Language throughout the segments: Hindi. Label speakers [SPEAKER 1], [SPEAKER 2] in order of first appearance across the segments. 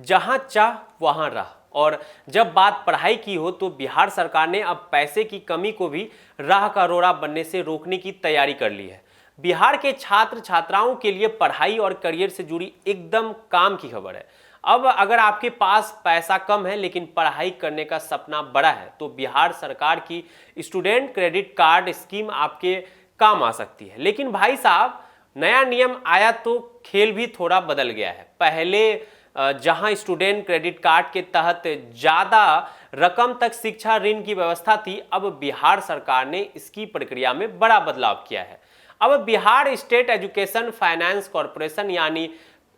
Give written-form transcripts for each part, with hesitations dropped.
[SPEAKER 1] जहां चाह वहां राह। और जब बात पढ़ाई की हो तो बिहार सरकार ने अब पैसे की कमी को भी राह का रोड़ा बनने से रोकने की तैयारी कर ली है। बिहार के छात्र छात्राओं के लिए पढ़ाई और करियर से जुड़ी एकदम काम की खबर है। अब अगर आपके पास पैसा कम है लेकिन पढ़ाई करने का सपना बड़ा है तो बिहार सरकार की स्टूडेंट क्रेडिट कार्ड स्कीम आपके काम आ सकती है। लेकिन भाई साहब, नया नियम आया तो खेल भी थोड़ा बदल गया है। पहले जहां स्टूडेंट क्रेडिट कार्ड के तहत ज़्यादा रकम तक शिक्षा ऋण की व्यवस्था थी, अब बिहार सरकार ने इसकी प्रक्रिया में बड़ा बदलाव किया है। अब Bihar state education finance corporation यानी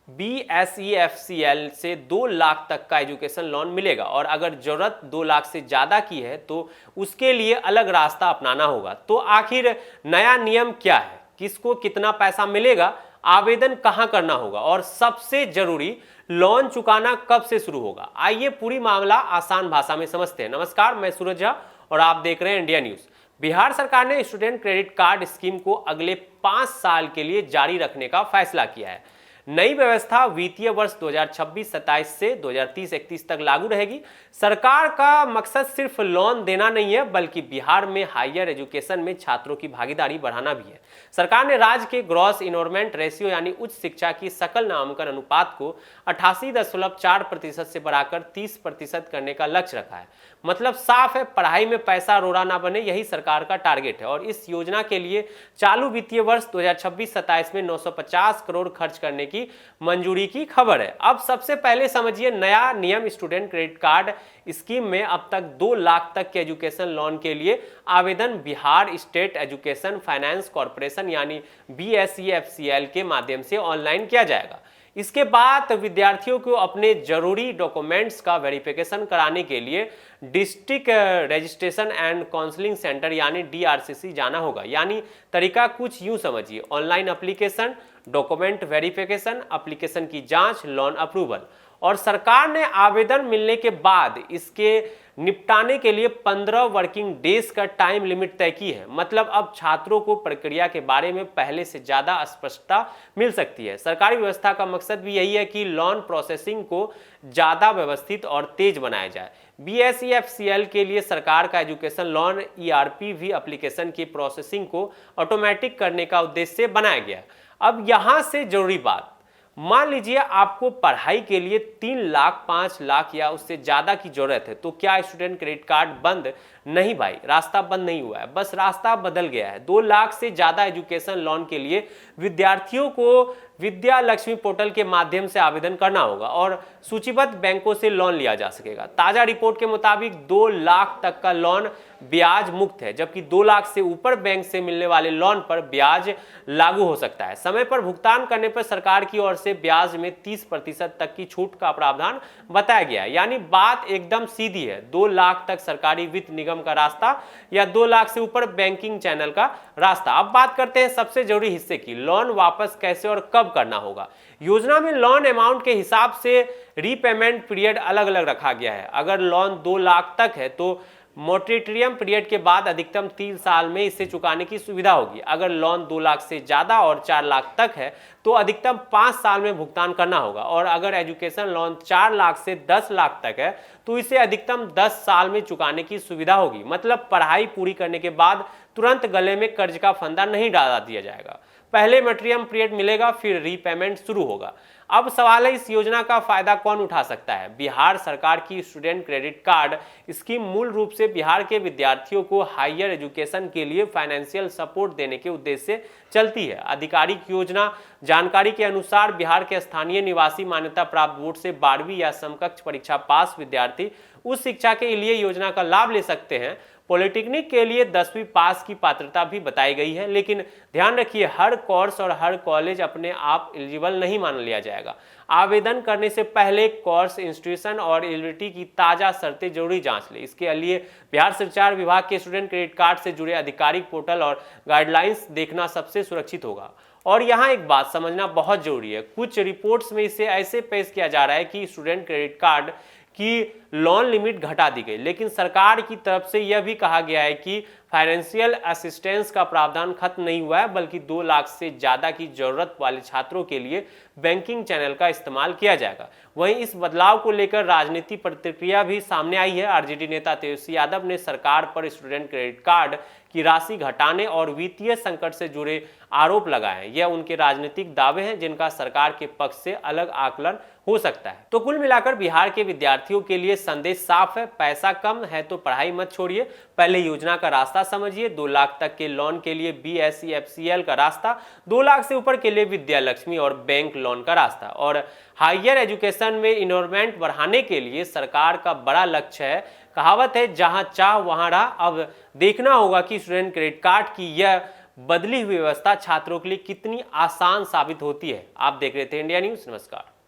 [SPEAKER 1] BSEFCL से 2 लाख तक का एजुकेशन लोन मिलेगा और अगर जरूरत 2 लाख से ज़्यादा की है तो उसके लिए अलग रास्ता अपनाना होगा। तो आखिर नया नियम क्या है, किसको कितना पैसा मिलेगा, आवेदन कहां करना होगा और सबसे जरूरी लोन चुकाना कब से शुरू होगा, आइए पूरी मामला आसान भाषा में समझते हैं। नमस्कार, मैं सूरज झा और आप देख रहे हैं इंडिया न्यूज। बिहार सरकार ने स्टूडेंट क्रेडिट कार्ड स्कीम को अगले 5 साल के लिए जारी रखने का फैसला किया है। नई व्यवस्था वित्तीय वर्ष 2026-27 से 2030-31 तक लागू रहेगी। सरकार का मकसद सिर्फ लोन देना नहीं है बल्कि बिहार में हायर एजुकेशन में छात्रों की भागीदारी बढ़ाना भी है। सरकार ने राज्य के ग्रॉस इनरोलमेंट रेशियो यानी उच्च शिक्षा की सकल नामांकन अनुपात को 88.4% से बढ़ाकर 30% करने का लक्ष्य रखा है। मतलब साफ है, पढ़ाई में पैसा रोड़ा ना बने, यही सरकार का टारगेट है। और इस योजना के लिए चालू वित्तीय वर्ष 2026-27 में 950 करोड़ खर्च करने की मंजूरी की खबर है। अब सबसे पहले समझिए नया नियम। स्टूडेंट क्रेडिट कार्ड स्कीम में अब तक 2 लाख तक के एजुकेशन लोन के लिए आवेदन Bihar state education finance corporation यानी BSEFCL के माध्यम से ऑनलाइन किया जाएगा। इसके बाद विद्यार्थियों को अपने जरूरी डॉक्यूमेंट्स का वेरिफिकेशन कराने के लिए district registration and counselling centre यानी DRCC जाना होगा। यानी तरीका कुछ यूं समझिए, online application, document verification, application की जांच, लोन अप्रूवल। और सरकार ने आवेदन मिलने के बाद इसके निपटाने के लिए 15 वर्किंग डेज का टाइम लिमिट तय की है। मतलब अब छात्रों को प्रक्रिया के बारे में पहले से ज़्यादा स्पष्टता मिल सकती है। सरकारी व्यवस्था का मकसद भी यही है कि लोन प्रोसेसिंग को ज़्यादा व्यवस्थित और तेज बनाया जाए। BSEFCL के लिए सरकार का एजुकेशन लोन ERP भी एप्लीकेशन की प्रोसेसिंग को ऑटोमेटिक करने का उद्देश्य से बनाया गया। अब यहाँ से जरूरी बात, मान लीजिए आपको पढ़ाई के लिए 3 लाख 5 लाख या उससे ज़्यादा की जरूरत है, तो क्या स्टूडेंट क्रेडिट कार्ड बंद? नहीं भाई, रास्ता बंद नहीं हुआ है, बस रास्ता बदल गया है। 2 लाख से ज़्यादा एजुकेशन लोन के लिए विद्यार्थियों को विद्या लक्ष्मी पोर्टल के माध्यम से आवेदन करना होगा और सूचीबद्ध बैंकों से लोन लिया जा सकेगा। ताज़ा रिपोर्ट के मुताबिक 2 लाख तक का लोन ब्याज मुक्त है, जबकि 2 लाख से ऊपर बैंक से मिलने वाले लोन पर ब्याज लागू हो सकता है। समय पर भुगतान करने पर सरकार की ओर से ब्याज में 30% तक की छूट का प्रावधान बताया गया है। यानी बात एकदम सीधी है, 2 लाख तक सरकारी वित्त निगम का रास्ता या 2 लाख से ऊपर बैंकिंग चैनल का रास्ता। अब बात करते हैं सबसे जरूरी हिस्से की, लोन वापस कैसे और कब करना होगा। योजना में लोन अमाउंट के हिसाब से रीपेमेंट पीरियड अलग अलग रखा गया है। अगर लोन 2 लाख तक है तो मोरेटोरियम पीरियड के बाद अधिकतम 3 साल में इसे चुकाने की सुविधा होगी। अगर लोन 2 लाख से ज़्यादा और 4 लाख तक है तो अधिकतम 5 साल में भुगतान करना होगा। और अगर एजुकेशन लोन 4 लाख से 10 लाख तक है तो इसे अधिकतम 10 साल में चुकाने की सुविधा होगी। मतलब पढ़ाई पूरी करने के बाद तुरंत गले में कर्ज का फंदा नहीं डाला दिया जाएगा, पहले मोरेटोरियम पीरियड मिलेगा फिर रीपेमेंट शुरू होगा। अब सवाल है, इस योजना का फायदा कौन उठा सकता है? बिहार सरकार की स्टूडेंट क्रेडिट कार्ड स्कीम मूल रूप से बिहार के विद्यार्थियों को हायर एजुकेशन के लिए फाइनेंशियल सपोर्ट देने के उद्देश्य से चलती है। आधिकारिक योजना जानकारी के अनुसार बिहार के स्थानीय निवासी मान्यता प्राप्त बोर्ड से 12वीं या समकक्ष परीक्षा पास विद्यार्थी उस शिक्षा के लिए योजना का लाभ ले सकते हैं। पॉलिटेक्निक के लिए 10वीं पास की पात्रता भी बताई गई है, लेकिन ध्यान रखिए हर कोर्स और हर कॉलेज अपने आप एलिजिबल नहीं मान लिया जाएगा। आवेदन करने से पहले कोर्स इंस्टीट्यूशन और एलिजिबिलिटी की ताज़ा शर्तें जरूरी जांच ले। इसके लिए बिहार संचार विभाग के स्टूडेंट क्रेडिट कार्ड से जुड़े आधिकारिक पोर्टल और गाइडलाइंस देखना सबसे सुरक्षित होगा। और यहाँ एक बात समझना बहुत जरूरी है, कुछ रिपोर्ट्स में इसे ऐसे पेश किया जा रहा है कि स्टूडेंट क्रेडिट कार्ड की लोन लिमिट घटा दी गई, लेकिन सरकार की तरफ से यह भी कहा गया है कि फाइनेंशियल असिस्टेंस का प्रावधान खत्म नहीं हुआ है, बल्कि 2 लाख से ज्यादा की जरूरत वाले छात्रों के लिए बैंकिंग चैनल का इस्तेमाल किया जाएगा। वहीं इस बदलाव को लेकर राजनीतिक प्रतिक्रिया भी सामने आई है। आरजेडी नेता तेजस्वी यादव ने सरकार पर स्टूडेंट क्रेडिट कार्ड की राशि घटाने और वित्तीय संकट से जुड़े आरोप लगाए हैं। यह उनके राजनीतिक दावे हैं जिनका सरकार के पक्ष से अलग आकलन हो सकता है। तो कुल मिलाकर बिहार के विद्यार्थियों के लिए संदेश साफ है, पैसा कम है तो पढ़ाई मत छोड़िए, पहले योजना का रास्ता समझिए। 2 लाख तक के लोन के लिए BSc FCL का रास्ता, 2 लाख से ऊपर के लिए विद्या लक्ष्मी और बैंक लोन का रास्ता, और हायर एजुकेशन में इन्वेस्टमेंट बढ़ाने के लिए सरकार का बड़ा लक्ष्य है। कहावत है, जहां चाह वहां राह। अब देखना होगा कि स्टूडेंट क्रेडिट कार्ड की यह बदली हुई व्यवस्था छात्रों के लिए कितनी आसान साबित होती है। आप देख रहे थे इंडिया न्यूज़। नमस्कार।